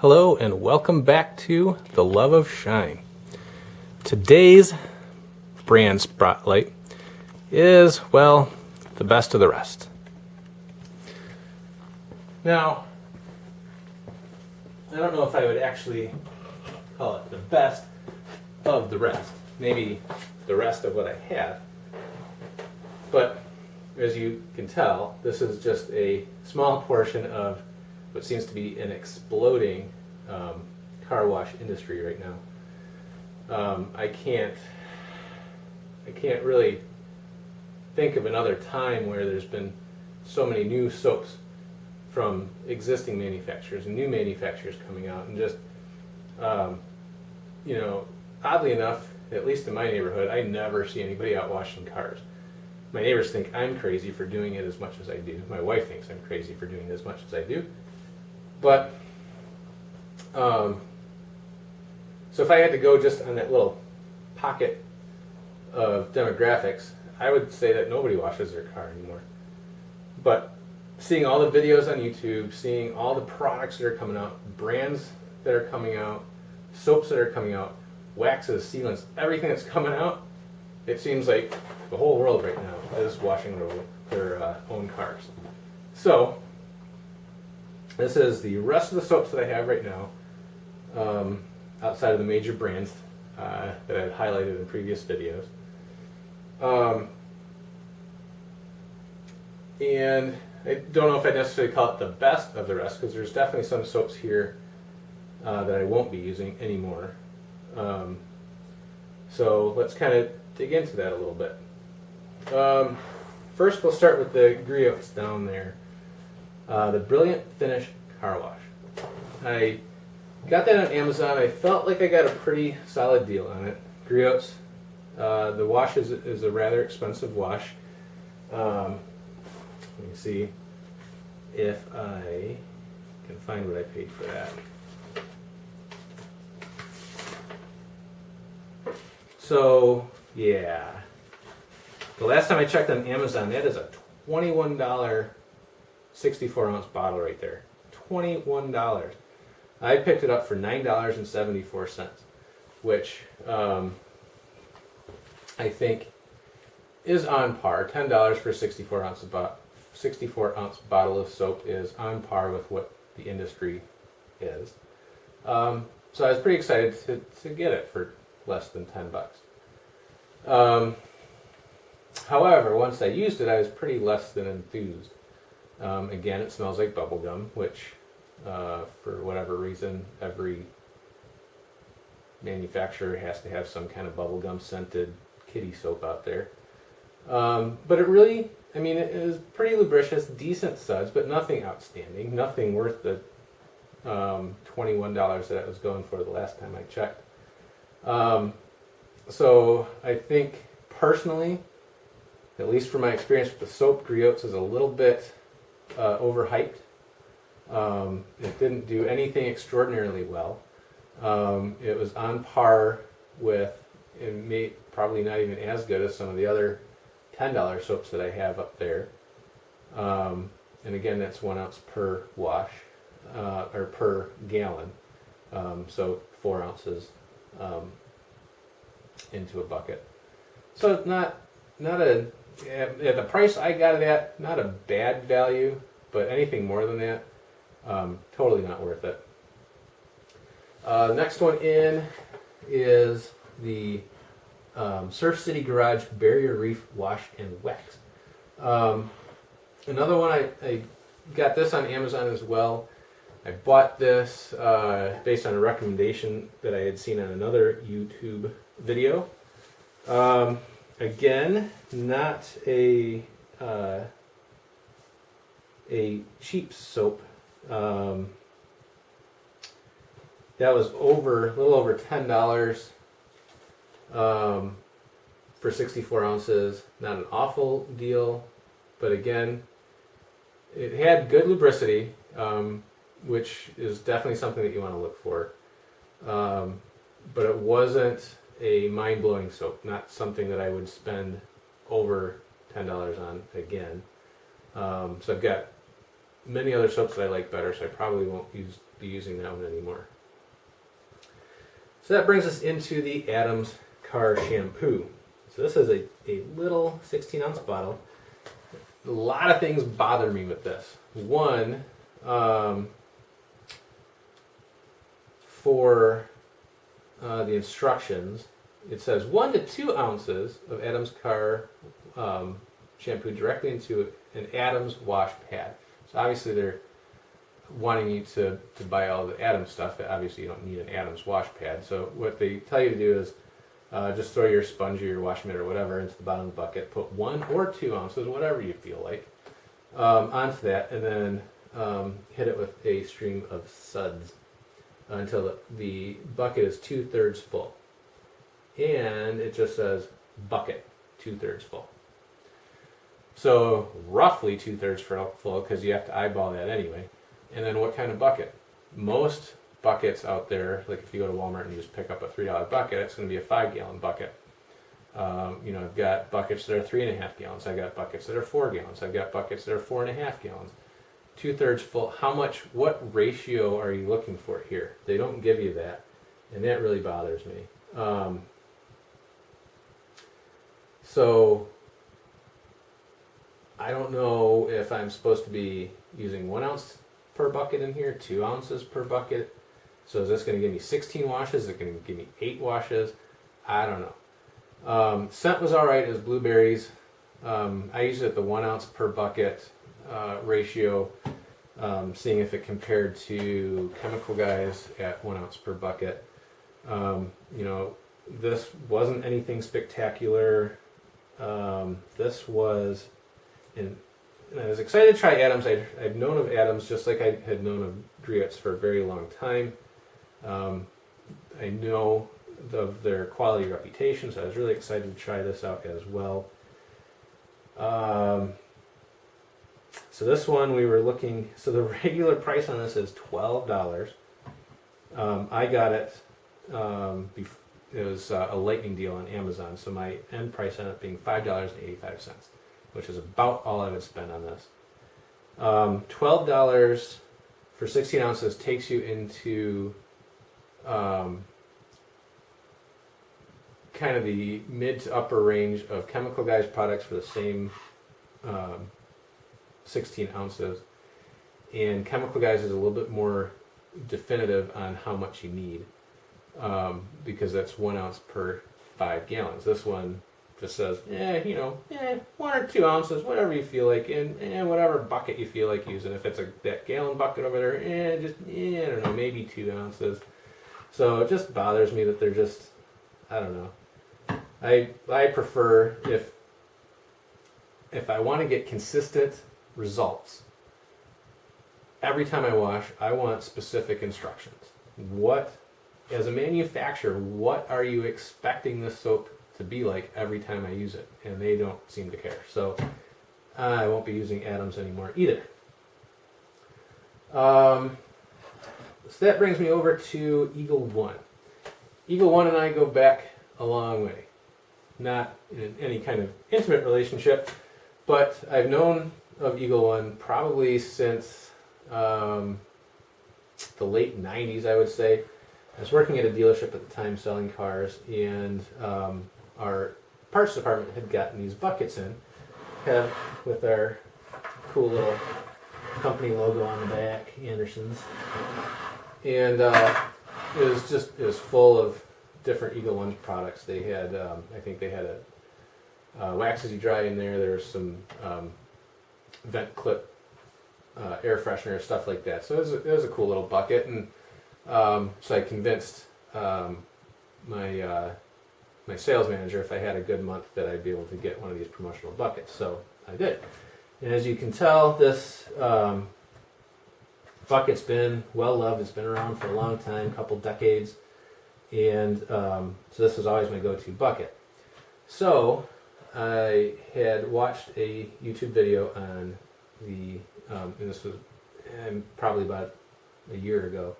Hello and welcome back to The Love of Shine. Today's brand spotlight is, well, the best of the rest. Now, I don't know if I would actually call it the best of the rest. Maybe the rest of what I have. But as you can tell, this is just a small portion of what seems to be an exploding car wash industry right now. I can't really think of another time where there's been so many new soaps from existing manufacturers and new manufacturers coming out, and just oddly enough, at least in my neighborhood, I never see anybody out washing cars. My neighbors think I'm crazy for doing it as much as I do. My wife thinks I'm crazy for doing it as much as I do. But, so if I had to go just on that little pocket of demographics, I would say that nobody washes their car anymore. But seeing all the videos on YouTube, seeing all the products that are coming out, brands that are coming out, soaps that are coming out, waxes, sealants, everything that's coming out, it seems like the whole world right now is washing their own cars. So, this is the rest of the soaps that I have right now, outside of the major brands that I've highlighted in previous videos. And I don't know if I'd necessarily call it the best of the rest, because there's definitely some soaps here that I won't be using anymore. So let's kind of dig into that a little bit. First, we'll start with the Griots down there. The Brilliant Finish Car Wash. I got that on Amazon. I felt like I got a pretty solid deal on it. Griots. The wash is a rather expensive wash. Let me see if I can find what I paid for that. So, yeah. The last time I checked on Amazon, that is a $21 64-ounce bottle right there. $21. I picked it up for $9.74, which I think is on par. $10 for a 64-ounce bottle of soap is on par with what the industry is. So I was pretty excited to get it for less than $10. However, once I used it, I was pretty less than enthused. Again, it smells like bubblegum, which for whatever reason, every manufacturer has to have some kind of bubblegum scented kitty soap out there. But it really, it is pretty lubricious, decent suds, but nothing outstanding, nothing worth the $21 that I was going for the last time I checked. So I think personally, at least from my experience with the soap, Griots is a little bit overhyped. It didn't do anything extraordinarily well. It was on par with, probably not even as good as some of the other $10 soaps that I have up there. And again, that's 1 ounce per wash, or per gallon. So 4 ounces into a bucket. So it's not at the price I got it at, not a bad value, but anything more than that, totally not worth it. Next one in is the Surf City Garage Barrier Reef Wash and Wax. Another one, I got this on Amazon as well. I bought this based on a recommendation that I had seen on another YouTube video. Again, not a cheap soap. That was a little over $10 for 64 ounces. Not an awful deal, but again, it had good lubricity, which is definitely something that you want to look for. But it wasn't a mind-blowing soap, not something that I would spend over $10 on again. So I've got many other soaps that I like better, so I probably won't be using that one anymore. So that brings us into the Adams Car Shampoo. So this is a little 16-ounce bottle. A lot of things bother me with this. One, for the instructions, it says 1 to 2 ounces of Adams Car shampoo directly into an Adams wash pad. So obviously they're wanting you to buy all the Adams stuff, but obviously you don't need an Adams wash pad. So what they tell you to do is just throw your sponge or your wash mitt or whatever into the bottom of the bucket, put 1 or 2 ounces, whatever you feel like, onto that, and then hit it with a stream of suds until the bucket is 2/3 full. And it just says bucket 2/3 full. So roughly 2/3 full, because you have to eyeball that anyway. And then what kind of bucket? Most buckets out there, like if you go to Walmart and you just pick up a $3 bucket, it's going to be a 5-gallon bucket. I've got buckets that are 3.5 gallons. I've got buckets that are 4 gallons. I've got buckets that are 4.5 gallons. 2/3 full. What ratio are you looking for here? They don't give you that, and that really bothers me. So I don't know if I'm supposed to be using 1 ounce per bucket in here, 2 ounces per bucket. So is this going to give me 16 washes? Is it going to give me 8 washes? I don't know. Scent was alright as blueberries. I used it at the 1 ounce per bucket ratio, seeing if it compared to Chemical Guys at 1 ounce per bucket. This wasn't anything spectacular. This was, and I was excited to try Adams. I'd known of Adams just like I had known of Driots for a very long time. I know of their quality reputation, so I was really excited to try this out as well. So this one we were looking, so the regular price on this is $12. I got it, it was a lightning deal on Amazon, so my end price ended up being $5.85, which is about all I would spend on this. $12 for 16 ounces takes you into kind of the mid to upper range of Chemical Guys products for the same 16 ounces. And Chemical Guys is a little bit more definitive on how much you need, because that's 1 ounce per 5 gallons. This one just says, 1 or 2 ounces, whatever you feel like, and whatever bucket you feel like using. If it's that gallon bucket over there, I don't know, maybe 2 ounces. So it just bothers me that they're just, I don't know. I prefer, if I want to get consistent results, every time I wash, I want specific instructions. As a manufacturer, what are you expecting this soap to be like every time I use it? And they don't seem to care. So I won't be using Adams anymore either. So that brings me over to Eagle One. Eagle One and I go back a long way. Not in any kind of intimate relationship, but I've known of Eagle One probably since the late 90s, I would say. I was working at a dealership at the time selling cars, and our parts department had gotten these buckets in, with our cool little company logo on the back, Anderson's. And it was full of different Eagle One products. They had, I think they had a wax as you dry in there. There was some vent clip air freshener, stuff like that. So it was a cool little bucket, and so I convinced my sales manager, if I had a good month, that I'd be able to get one of these promotional buckets. So I did. And as you can tell, this bucket's been well loved. It's been around for a long time, a couple decades. And so this was always my go-to bucket. So I had watched a YouTube video on and this was probably about a year ago,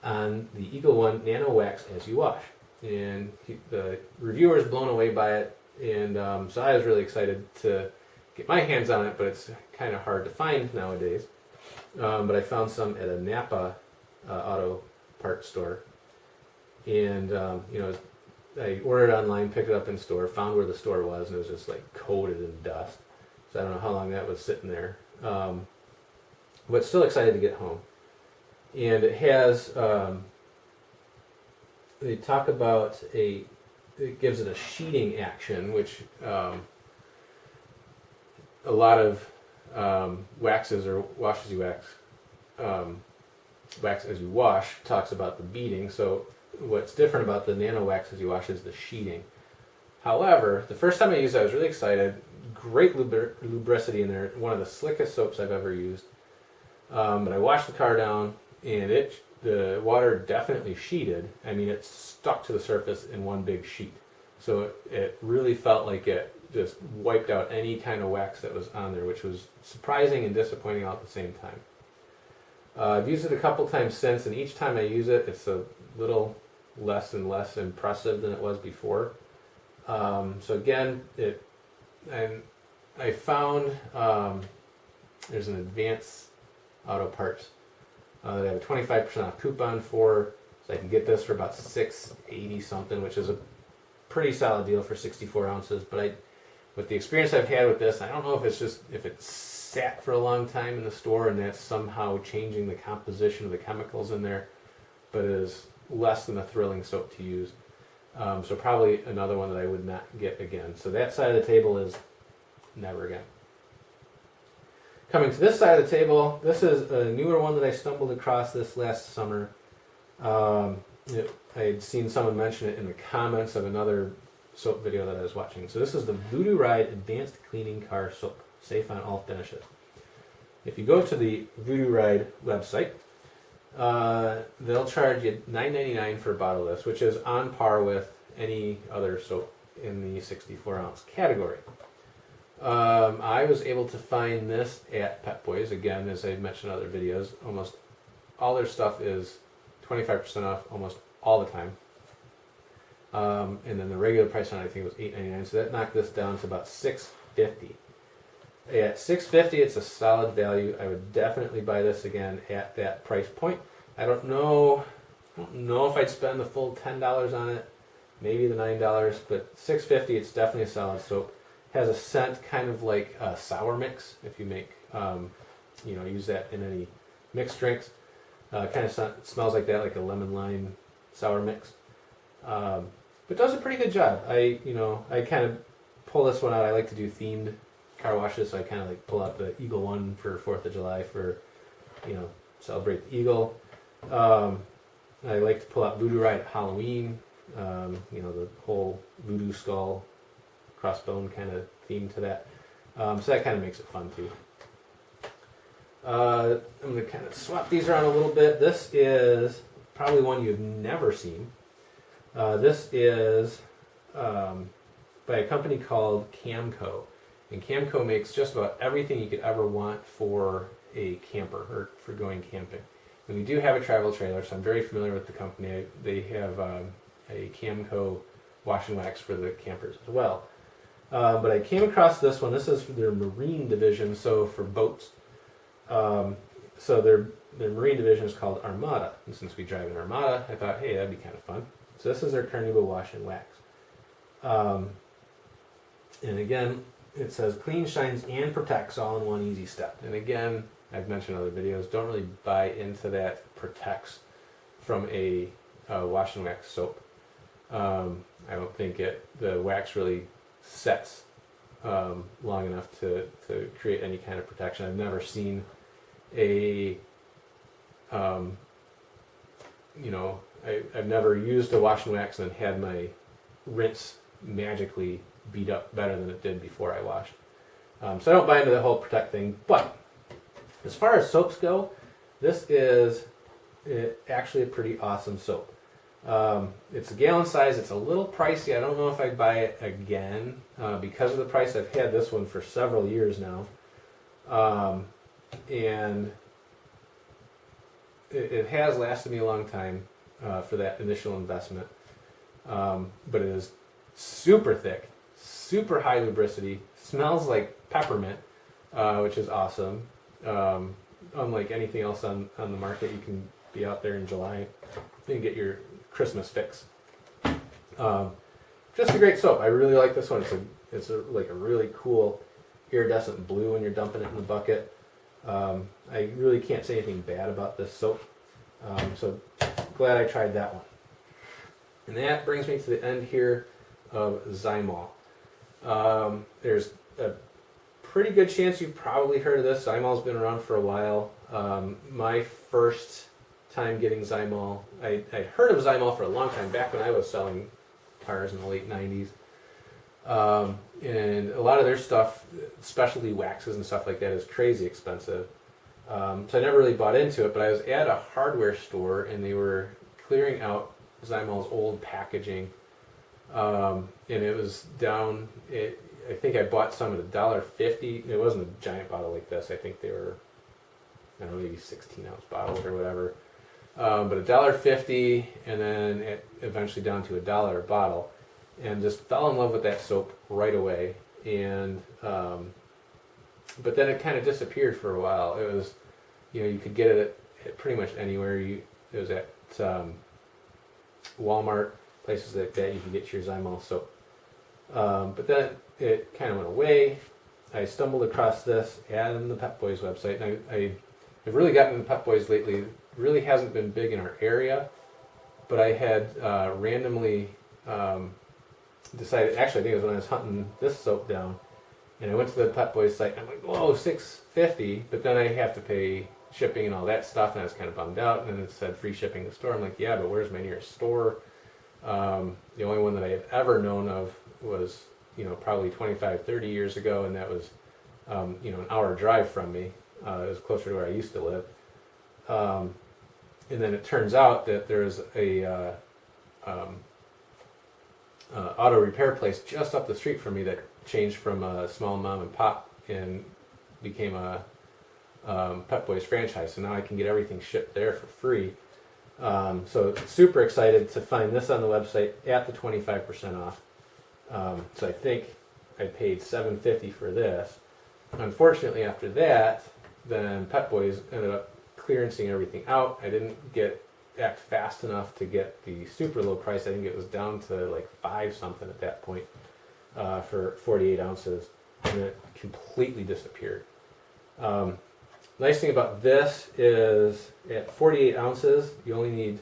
on the Eagle One Nano Wax As You Wash. And the reviewer was blown away by it, and so I was really excited to get my hands on it, but it's kind of hard to find nowadays. but I found some at a Napa auto parts store, and I ordered online, picked it up in store, found where the store was, and it was just like coated in dust. So I don't know how long that was sitting there, but still excited to get home. And it has, they talk about it gives it a sheeting action, which a lot of waxes or washes you wax, wax as you wash talks about the beading. So what's different about the nano wax as you wash is the sheeting. However, the first time I used it, I was really excited. Great lubricity in there. One of the slickest soaps I've ever used. But I washed the car down, and the water definitely sheeted. I mean, it stuck to the surface in one big sheet. So it really felt like it just wiped out any kind of wax that was on there, which was surprising and disappointing all at the same time. I've used it a couple times since, and each time I use it, it's a little less and less impressive than it was before. So again, I found there's an Advance Auto Parts they have a 25% off coupon for, so I can get this for about $6.80 something, which is a pretty solid deal for 64 ounces. But with the experience I've had with this, I don't know if it's sat for a long time in the store and that's somehow changing the composition of the chemicals in there, but it is less than a thrilling soap to use. So probably another one that I would not get again. So that side of the table is never again. Coming to this side of the table, this is a newer one that I stumbled across this last summer. I had seen someone mention it in the comments of another soap video that I was watching. So this is the Voodoo Ride Advanced Cleaning Car Soap, safe on all finishes. If you go to the Voodoo Ride website, they'll charge you $9.99 for a bottle of this, which is on par with any other soap in the 64 ounce category. I was able to find this at Pep Boys. Again, as I mentioned in other videos, almost all their stuff is 25% off almost all the time. And then the regular price on it, I think, was $8.99. So that knocked this down to about $6.50. At $6.50, it's a solid value. I would definitely buy this again at that price point. I don't know if I'd spend the full $10 on it, maybe the $9, but $6.50, it's definitely a solid soap. Has a scent kind of like a sour mix. If you make, use that in any mixed drinks, kind of smells like that, like a lemon lime sour mix. But does a pretty good job. I kind of pull this one out. I like to do themed car washes, so I kind of like pull out the Eagle one for 4th of July for, celebrate the Eagle. I like to pull out Voodoo Ride at Halloween. The whole voodoo skull crossbone kind of theme to that. So that kind of makes it fun too. I'm going to kind of swap these around a little bit. This is probably one you've never seen. This is by a company called Camco. And Camco makes just about everything you could ever want for a camper or for going camping. And we do have a travel trailer, so I'm very familiar with the company. They have a Camco wash and wax for the campers as well. But I came across this one. This is for their marine division, so for boats. So their marine division is called Armada. And since we drive an Armada, I thought, hey, that'd be kind of fun. So this is their Carnival wash and wax. And again, it says clean, shines, and protects all in one easy step. And again, I've mentioned in other videos, don't really buy into that protects from a wash and wax soap. I don't think the wax really sets long enough to create any kind of protection. I've never seen I've never used a wash and wax and had my rinse magically beat up better than it did before I washed. So I don't buy into the whole protect thing. But as far as soaps go, this is actually a pretty awesome soap. It's a gallon size. It's a little pricey. I don't know if I'd buy it again because of the price. I've had this one for several years now. And it has lasted me a long time for that initial investment. But it is super thick, super high lubricity, smells like peppermint, which is awesome. unlike anything else on the market, you can be out there in July and get your Christmas fix. Just a great soap. I really like this one. It's like a really cool iridescent blue when you're dumping it in the bucket. I really can't say anything bad about this soap. So glad I tried that one. And that brings me to the end here of Zymol. There's a pretty good chance you've probably heard of this. Zymol's been around for a while. My first time getting Zymol, I'd heard of Zymol for a long time, back when I was selling cars in the late 90s. And a lot of their stuff, specialty waxes and stuff like that, is crazy expensive. So I never really bought into it, but I was at a hardware store and they were clearing out Zymol's old packaging. And it was down, I think I bought some at $1.50. It wasn't a giant bottle like this. I think they were, I don't know, maybe 16-ounce bottles or whatever. But $1.50, and then it eventually down to $1 a bottle. And just fell in love with that soap right away. And but then it kind of disappeared for a while. It was, you could get it at pretty much anywhere. It was at Walmart, places like that. You could get your Zymol soap. But then it kind of went away. I stumbled across this ad on the Pep Boys website, and I've really gotten into Pep Boys lately. It really hasn't been big in our area, but I had randomly decided, actually I think it was when I was hunting this soap down, and I went to the Pep Boys site, and I'm like, whoa, $6.50, but then I have to pay shipping and all that stuff, and I was kind of bummed out, and then it said free shipping to the store. I'm like, yeah, but where's my nearest store? The only one that I have ever known of was, probably 25, 30 years ago, and that was, an hour drive from me. It was closer to where I used to live. And then it turns out that there's a auto repair place just up the street from me that changed from a small mom and pop and became a Pep Boys franchise. So now I can get everything shipped there for free. So super excited to find this on the website at the 25% off. So I think I paid $7.50 for this. Unfortunately, after that, then Pep Boys ended up clearancing everything out. I didn't act fast enough to get the super low price. I think it was down to like $5 something at that point for 48 ounces, and it completely disappeared. Nice thing about this is at 48 ounces, you only need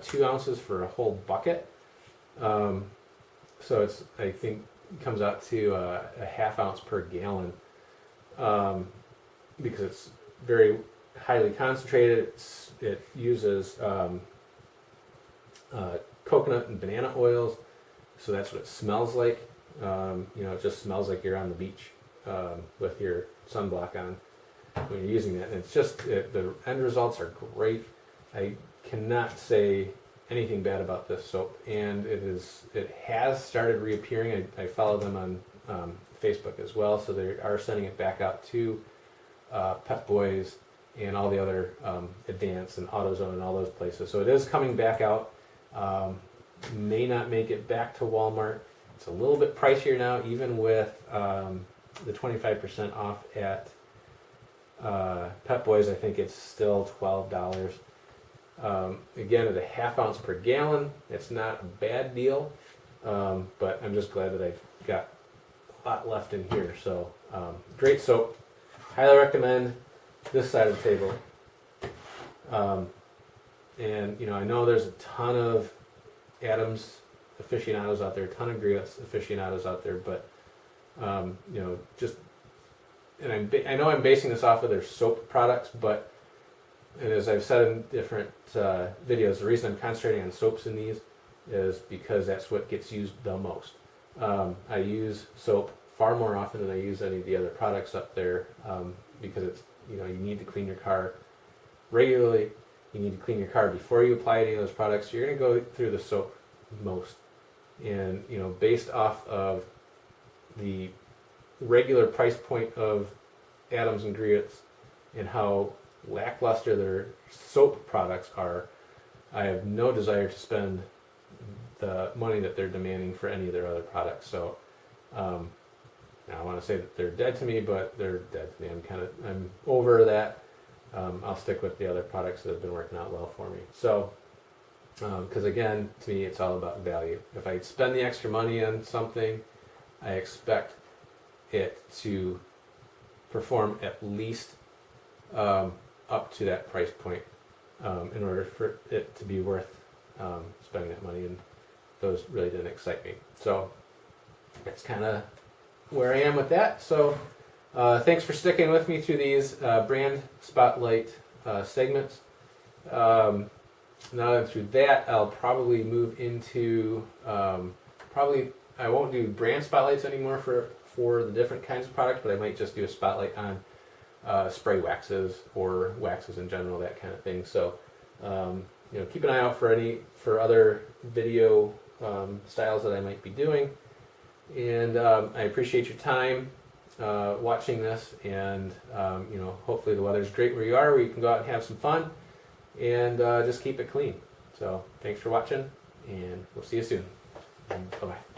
2 ounces for a whole bucket. So it's, I think, comes out to a half ounce per gallon, because it's very highly concentrated. It uses coconut and banana oils, so that's what it smells like. It just smells like you're on the beach with your sunblock on when you're using that. And it's just, the end results are great. I cannot say anything bad about this soap, and it has started reappearing. I follow them on Facebook as well, so they are sending it back out to Pep Boys and all the other Advance and AutoZone and all those places. So it is coming back out. May not make it back to Walmart. It's a little bit pricier now, even with the 25% off at Pep Boys. I think it's still $12. Again, at a half ounce per gallon, it's not a bad deal, but I'm just glad that I've got a lot left in here. So great soap. Highly recommend this side of the table. And I know there's a ton of Adams aficionados out there, a ton of Griot's aficionados out there, but just, and I know I'm basing this off of their soap products, but, and as I've said in different videos, the reason I'm concentrating on soaps in these is because that's what gets used the most. I use soap far more often than I use any of the other products up there, because it's, you need to clean your car regularly. You need to clean your car before you apply any of those products. You're going to go through the soap most. And, based off of the regular price point of Adams and Griot's and how lackluster their soap products are, I have no desire to spend the money that they're demanding for any of their other products. So, I want to say that they're dead to me, but they're dead to me. I'm over that. I'll stick with the other products that have been working out well for me. So, because again, to me, it's all about value. If I spend the extra money on something, I expect it to perform at least up to that price point in order for it to be worth spending that money, and those really didn't excite me. So that's kind of where I am with that. So thanks for sticking with me through these brand spotlight segments. Now that I'm through that, I'll probably move into I won't do brand spotlights anymore for the different kinds of products, but I might just do a spotlight on spray waxes or waxes in general, that kind of thing. So keep an eye out for other video styles that I might be doing. And I appreciate your time watching this, and hopefully the weather's great where you are, where you can go out and have some fun, and just keep it clean. So thanks for watching, and we'll see you soon. Bye-bye.